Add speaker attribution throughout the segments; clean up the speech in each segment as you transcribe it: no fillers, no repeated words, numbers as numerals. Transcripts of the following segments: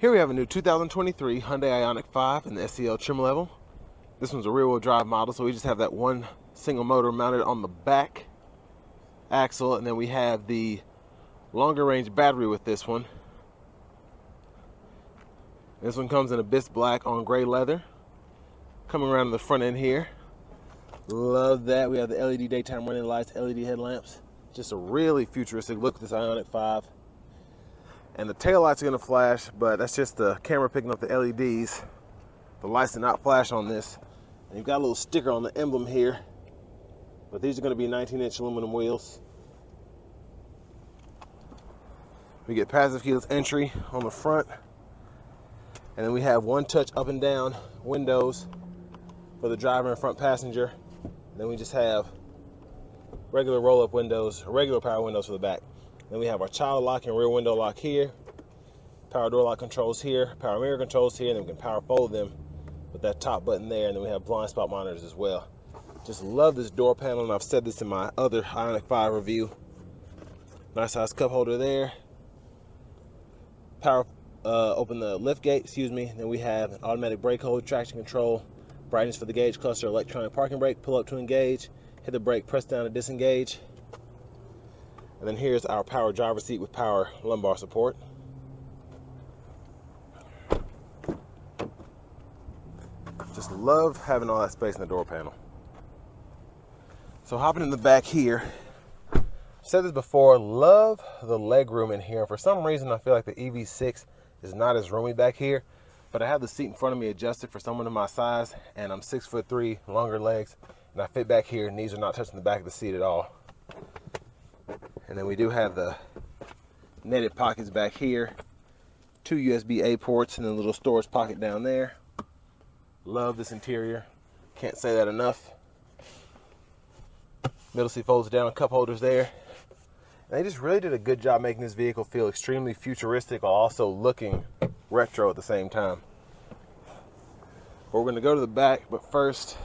Speaker 1: Here we have a new 2023 Hyundai IONIQ 5 in the SEL trim level. This one's a rear-wheel drive model, so we just have that one single motor mounted on the back axle, and then we have the longer range battery with this one. This one comes in abyss black on gray leather. Coming around to the front end here. Love that. We have the LED daytime running lights, LED headlamps. Just a really futuristic look at this IONIQ 5. And the tail lights are going to flash, but that's just the camera picking up the LEDs. The lights do not flash on this. And you've got a little sticker on the emblem here, but these are going to be 19-inch aluminum wheels. We get passive keyless entry on the front, and then we have one touch up and down windows for the driver and front passenger. And then we just have regular roll-up windows, regular power windows for the back. Then we have our child lock and rear window lock here, power door lock controls here, power mirror controls here, and then we can power fold them with that top button there. And then we have blind spot monitors as well. Just love this door panel, and I've said this in my other IONIQ 5 review. Nice size cup holder there. Power open the lift gate, excuse me. Then we have an automatic brake hold, traction control, brightness for the gauge cluster, electronic parking brake, pull up to engage, hit the brake, press down to disengage. And then here's our power driver seat with power lumbar support. Just love having all that space in the door panel. So hopping in the back here, I've said this before, love the leg room in here. For some reason, I feel like the EV6 is not as roomy back here, but I have the seat in front of me adjusted for someone of my size, and I'm 6'3", longer legs, and I fit back here. Knees are not touching the back of the seat at all. And then we do have the netted pockets back here, 2 USB-A ports, and then a little storage pocket down there. Love this interior, can't say that enough. Middle seat folds down, cup holders there. And they just really did a good job making this vehicle feel extremely futuristic while also looking retro at the same time. We're going to go to the back, but first,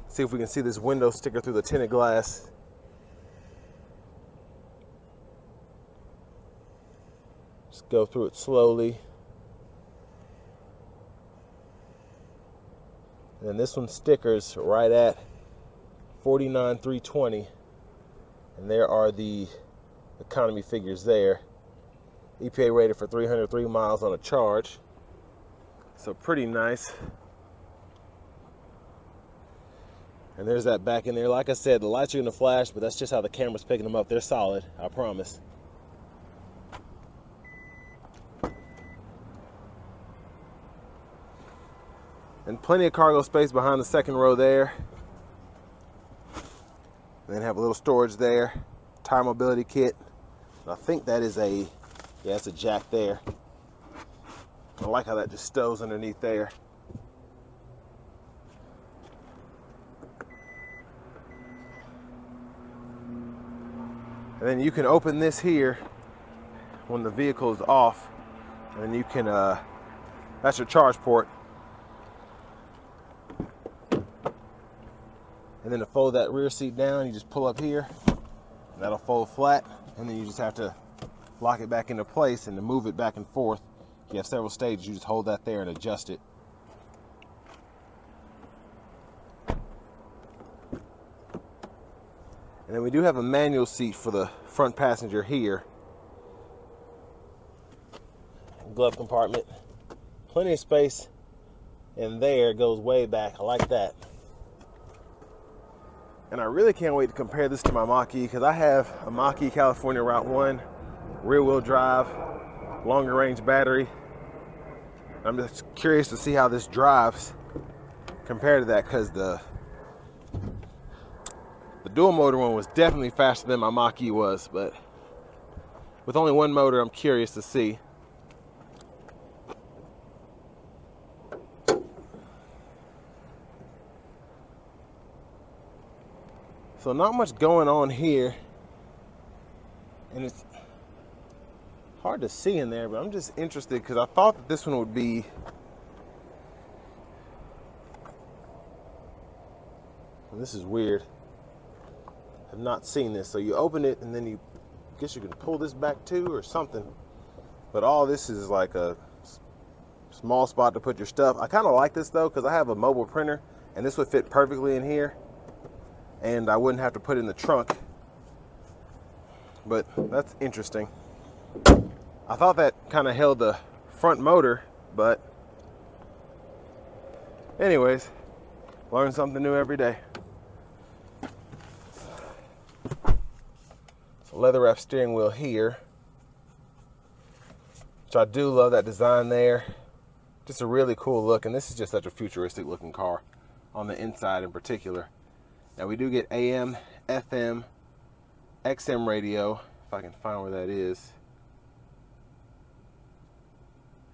Speaker 1: see if we can see this window sticker through the tinted glass. Just go through it slowly. And then this one stickers right at 49,320, and there are the economy figures there. EPA rated for 303 miles on a charge, so pretty nice. And there's that back in there. Like I said, the lights are going to flash, but that's just how the camera's picking them up. They're solid, I promise. And plenty of cargo space behind the second row there. And then have a little storage there. Tire mobility kit. And I think that is it's a jack there. I like how that just stows underneath there. And then you can open this here when the vehicle is off. And then you can, that's your charge port. And then to fold that rear seat down, you just pull up here, and that'll fold flat, and then you just have to lock it back into place, and to move it back and forth, you have several stages. You just hold that there and adjust it. And then we do have a manual seat for the front passenger here. Glove compartment. Plenty of space in there. It goes way back. I like that. And I really can't wait to compare this to my Mach-E, because I have a Mach-E California Route 1, rear-wheel drive, longer range battery. I'm just curious to see how this drives compared to that, because the dual motor one was definitely faster than my Mach-E was, but with only one motor, I'm curious to see. So not much going on here, and it's hard to see in there, but I'm just interested because I thought that this one would be this is weird. I've not seen this. So you open it and then I guess you can pull this back too or something, but all this is like a Small spot to put your stuff. I kind of like this though, because I have a mobile printer and this would fit perfectly in here and I wouldn't have to put it in the trunk. But that's interesting. I thought that kind of held the front motor, but anyways, learn something new every day. So leather wrap steering wheel here, which I do love that design there. Just a really cool look, and this is just such a futuristic looking car on the inside in particular. Now we do get AM, FM, XM radio, if I can find where that is.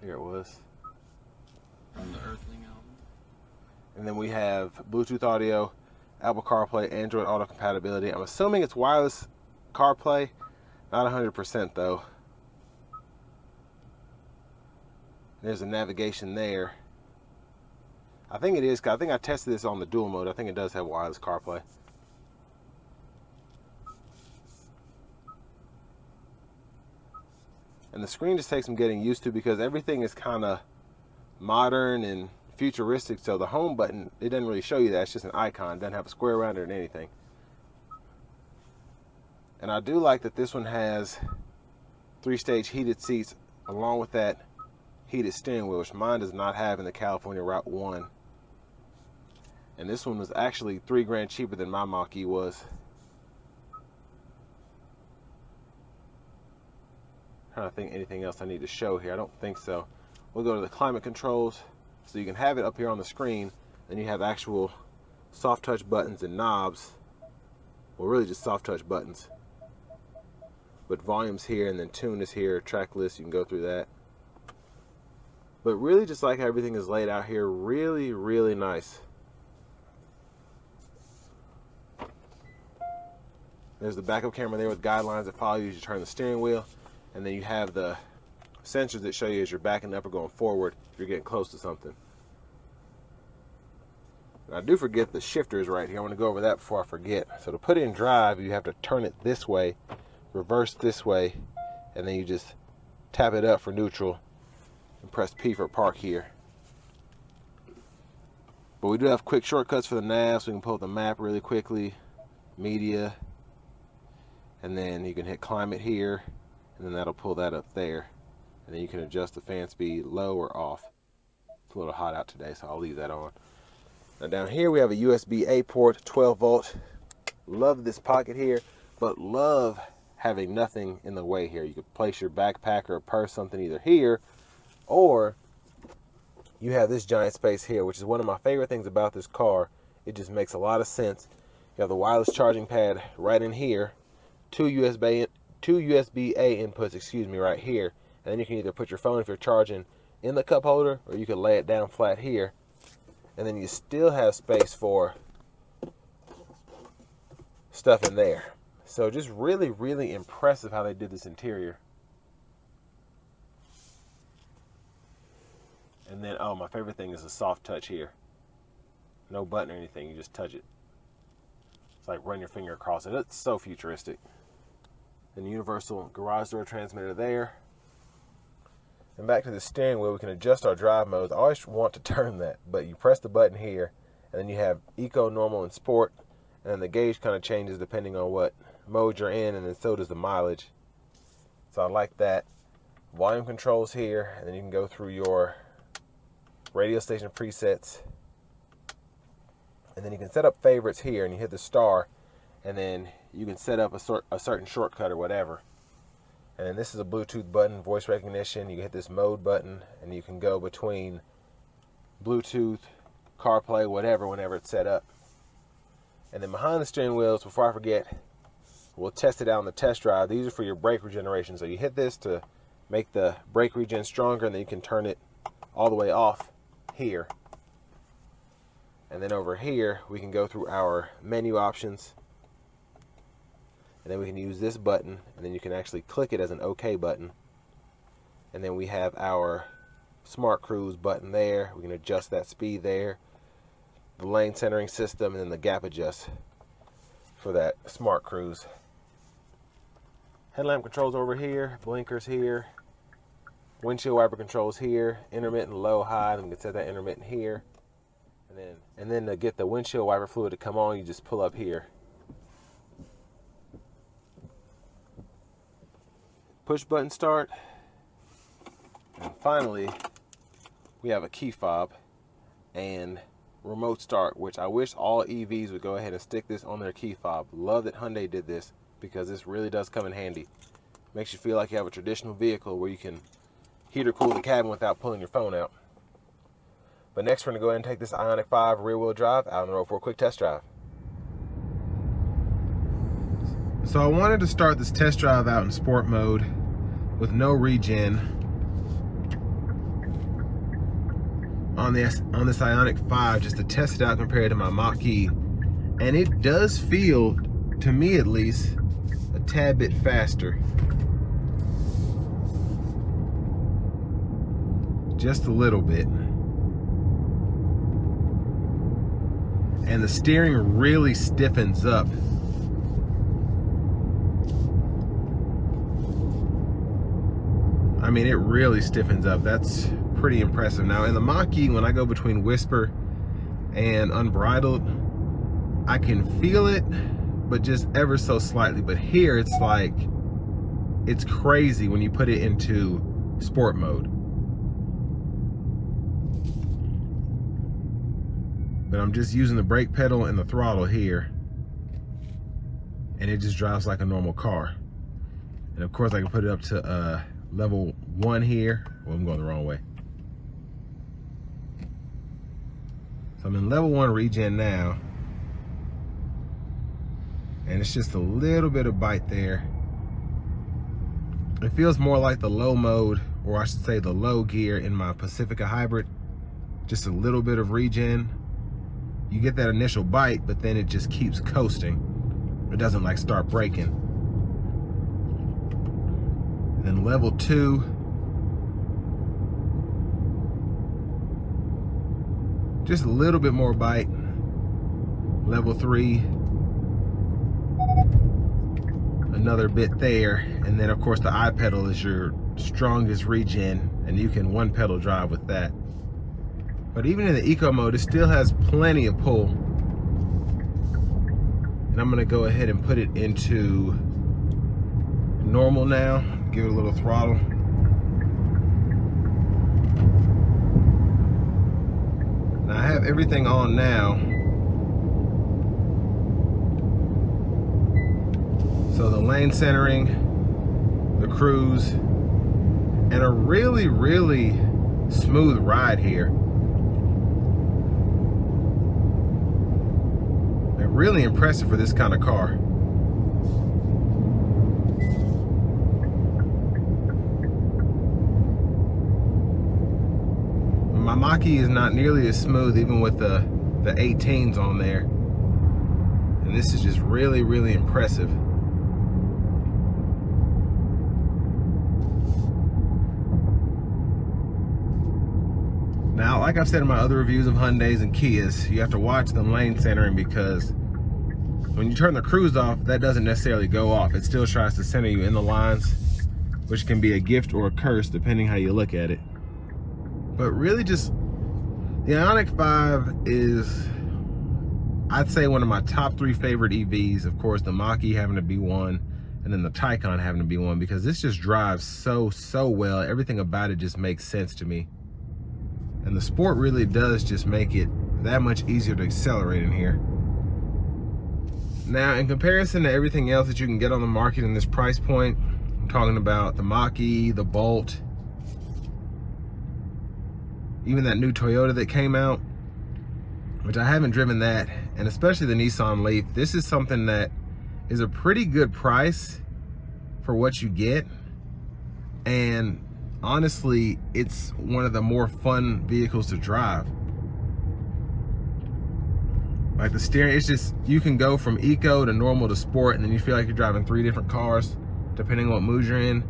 Speaker 1: Here it was.
Speaker 2: From the Earthling album.
Speaker 1: And then we have Bluetooth audio, Apple CarPlay, Android Auto compatibility. I'm assuming it's wireless CarPlay, not 100% though. There's a navigation there. I think it is, I think I tested this on the dual mode. I think it does have wireless CarPlay. And the screen just takes some getting used to because everything is kind of modern and futuristic. So the home button, it doesn't really show you that. It's just an icon. It doesn't have a square around it or anything. And I do like that this one has 3-stage heated seats along with that heated steering wheel, which mine does not have in the California Route 1. And this one was actually $3,000 cheaper than my Mach-E was. Trying to think anything else I need to show here. I don't think so. We'll go to the climate controls. So you can have it up here on the screen. Then you have actual soft touch buttons and knobs. Well, really just soft touch buttons. But volume's here, and then tune is here. Track list, you can go through that. But really just like how everything is laid out here, really, really nice. There's the backup camera there with guidelines that follow you as you turn the steering wheel. And then you have the sensors that show you as you're backing up or going forward if you're getting close to something. And I do forget the shifter is right here. I want to go over that before I forget. So to put it in drive, you have to turn it this way, reverse this way, and then you just tap it up for neutral and press P for park here. But we do have quick shortcuts for the nav, so we can pull up the map really quickly, media, and then you can hit climate here, and then that'll pull that up there. And then you can adjust the fan speed low or off. It's a little hot out today, so I'll leave that on. Now down here we have a USB-A port, 12 volt. Love this pocket here, but love having nothing in the way here. You could place your backpack or a purse, something either here, or you have this giant space here, which is one of my favorite things about this car. It just makes a lot of sense. You have the wireless charging pad right in here, two USB-A inputs, right here. And then you can either put your phone if you're charging in the cup holder, or you can lay it down flat here. And then you still have space for stuff in there. So just really, really impressive how they did this interior. And then, oh, my favorite thing is the soft touch here. No button or anything, you just touch it. It's like run your finger across it. It's so futuristic. And the universal garage door transmitter there. And back to the steering wheel, we can adjust our drive modes. I always want to turn that, but you press the button here, and then you have Eco, Normal, and Sport. And then the gauge kind of changes depending on what mode you're in, and then so does the mileage. So I like that. Volume controls here, and then you can go through your radio station presets. And then you can set up favorites here, and you hit the star, and then you can set up a certain shortcut or whatever. And then this is a Bluetooth button, voice recognition. You can hit this mode button, and you can go between Bluetooth, CarPlay, whatever, whenever it's set up. And then behind the steering wheels, before I forget, we'll test it out on the test drive. These are for your brake regeneration. So you hit this to make the brake regen stronger, and then you can turn it all the way off here. And then over here, we can go through our menu options. And then we can use this button, and then you can actually click it as an OK button. And then we have our Smart Cruise button there. We can adjust that speed there. The lane centering system, and then the gap adjust for that Smart Cruise. Headlamp controls over here, blinkers here. windshield wiper controls here, intermittent low, high. Then we can set that intermittent here. And then to get the windshield wiper fluid to come on, you just pull up here. Push button start. And finally, we have a key fob and remote start, which I wish all EVs would go ahead and stick this on their key fob. Love that Hyundai did this because this really does come in handy. Makes you feel like you have a traditional vehicle where you can heat or cool the cabin without pulling your phone out. But next we're going to go ahead and take this IONIQ 5 rear wheel drive out on the road for a quick test drive. So I wanted to start this test drive out in sport mode with no regen on this IONIQ 5 just to test it out compared to my Mach-E. And it does feel, to me at least, a tad bit faster. Just a little bit. And the steering really stiffens up. I mean, it really stiffens up. That's pretty impressive. Now in the Mach-E, when I go between whisper and unbridled, I can feel it, but just ever so slightly. But here it's like, it's crazy when you put it into sport mode. But I'm just using the brake pedal and the throttle here, and it just drives like a normal car. And of course I can put it up to level 1 here. Well, I'm going the wrong way. So I'm in level 1 regen now, and it's just a little bit of bite there. It feels more like the low mode, or I should say the low gear in my Pacifica hybrid. Just a little bit of regen. You get that initial bite, but then it just keeps coasting. It doesn't like start braking. And then level 2. Just a little bit more bite. Level 3. Another bit there. And then of course the I pedal is your strongest regen, and you can one pedal drive with that. But even in the eco mode, it still has plenty of pull. And I'm gonna go ahead and put it into normal now. Give it a little throttle. Now I have everything on now. So the lane centering, the cruise, and a really, really smooth ride here. Really impressive for this kind of car. My Mach-E is not nearly as smooth, even with the 18s on there. And this is just really, really impressive. Now, like I've said in my other reviews of Hyundais and Kias, you have to watch the lane centering, because when you turn the cruise off, that doesn't necessarily go off. It still tries to center you in the lines, which can be a gift or a curse depending how you look at it. But really just, the IONIQ 5 is, I'd say, one of my top 3 favorite EVs. Of course, the Mach-E having to be one, and then the Taycan having to be one, because this just drives so well. Everything about it just makes sense to me. And the Sport really does just make it that much easier to accelerate in here. Now, in comparison to everything else that you can get on the market in this price point, I'm talking about the Mach-E, the Bolt, even that new Toyota that came out, which I haven't driven that, and especially the Nissan Leaf. This is something that is a pretty good price for what you get. And honestly, it's one of the more fun vehicles to drive. Like the steering, it's just, you can go from eco to normal to sport, and then you feel like you're driving 3 different cars, depending on what mood you're in.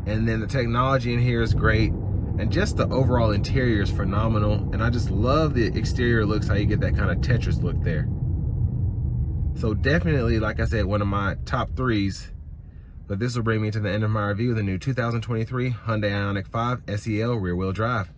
Speaker 1: And then the technology in here is great, and just the overall interior is phenomenal. And I just love the exterior looks, how you get that kind of Tetris look there. So definitely, like I said, one of my top 3s. But this will bring me to the end of my review of the new 2023 Hyundai IONIQ 5 SEL rear-wheel drive.